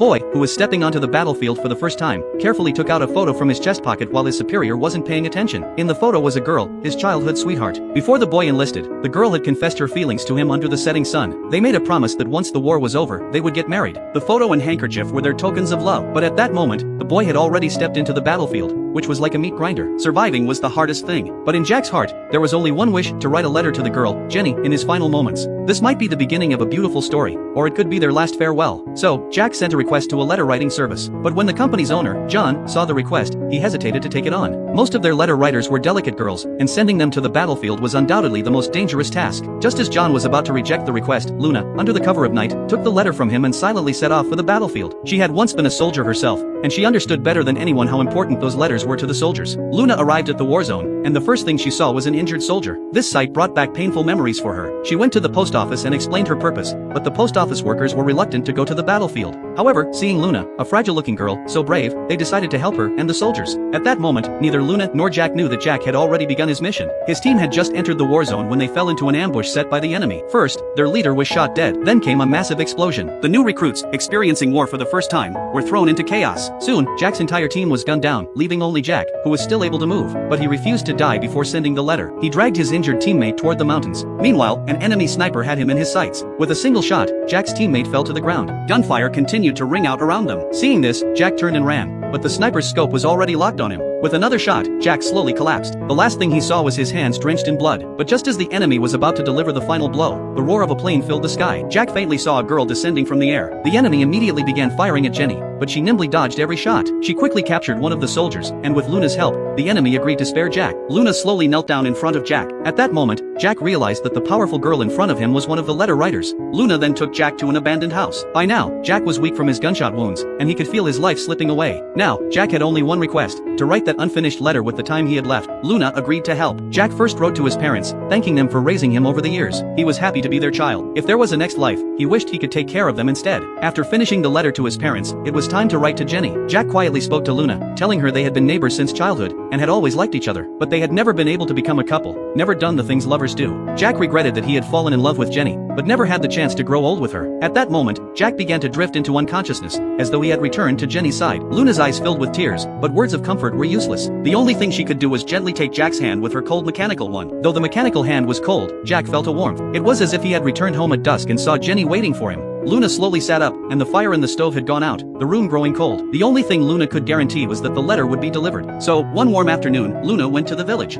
boy, who was stepping onto the battlefield for the first time, carefully took out a photo from his chest pocket while his superior wasn't paying attention. In the photo was a girl, his childhood sweetheart. Before the boy enlisted, the girl had confessed her feelings to him under the setting sun. They made a promise that once the war was over, they would get married. The photo and handkerchief were their tokens of love. But at that moment, the boy had already stepped into the battlefield, which was like a meat grinder. Surviving was the hardest thing. But in Jack's heart, there was only one wish: to write a letter to the girl, Jenny, in his final moments. This might be the beginning of a beautiful story, or it could be their last farewell. So, Jack sent a request to a letter writing service. But when the company's owner, John, saw the request, he hesitated to take it on. Most of their letter writers were delicate girls, and sending them to the battlefield was undoubtedly the most dangerous task. Just as John was about to reject the request, Luna, under the cover of night, took the letter from him and silently set off for the battlefield. She had once been a soldier herself, and she understood better than anyone how important those letters were to the soldiers. Luna arrived at the war zone, and the first thing she saw was an injured soldier. This sight brought back painful memories for her. She went to the post office and explained her purpose, but the post office workers were reluctant to go to the battlefield. However, seeing Luna, a fragile-looking girl, so brave, they decided to help her and the soldiers. At that moment, neither Luna nor Jack knew that Jack had already begun his mission. His team had just entered the war zone when they fell into an ambush set by the enemy. First, their leader was shot dead. Then came a massive explosion. The new recruits, experiencing war for the first time, were thrown into chaos. Soon, Jack's entire team was gunned down, leaving only Jack, who was still able to move. But he refused to die before sending the letter. He dragged his injured teammate toward the mountains. Meanwhile, an enemy sniper had him in his sights. With a single shot, Jack's teammate fell to the ground. Gunfire continued to ring out around them. Seeing this, Jack turned and ran, but the sniper's scope was already locked on him. With another shot, Jack slowly collapsed. The last thing he saw was his hands drenched in blood. But just as the enemy was about to deliver the final blow, the roar of a plane filled the sky. Jack faintly saw a girl descending from the air. The enemy immediately began firing at Jenny, but she nimbly dodged every shot. She quickly captured one of the soldiers, and with Luna's help, the enemy agreed to spare Jack. Luna slowly knelt down in front of Jack. At that moment, Jack realized that the powerful girl in front of him was one of the letter writers. Luna then took Jack to an abandoned house. By now, Jack was weak from his gunshot wounds, and he could feel his life slipping away. Now, Jack had only one request: to write that unfinished letter with the time he had left. Luna agreed to help. Jack first wrote to his parents, thanking them for raising him over the years. He was happy to be their child. If there was a next life, he wished he could take care of them instead. After finishing the letter to his parents, it was time to write to Jenny. Jack quietly spoke to Luna, telling her they had been neighbors since childhood, and had always liked each other, but they had never been able to become a couple, never done the things lovers do. Jack regretted that he had fallen in love with Jenny, but never had the chance to grow old with her. At that moment, Jack began to drift into unconsciousness, as though he had returned to Jenny's side. Luna's eyes filled with tears, but words of comfort were useless. The only thing she could do was gently take Jack's hand with her cold mechanical one. Though the mechanical hand was cold, Jack felt a warmth. It was as if he had returned home at dusk and saw Jenny waiting for him. Luna slowly sat up, and the fire in the stove had gone out, the room growing cold. The only thing Luna could guarantee was that the letter would be delivered. So, one warm afternoon, Luna went to the village.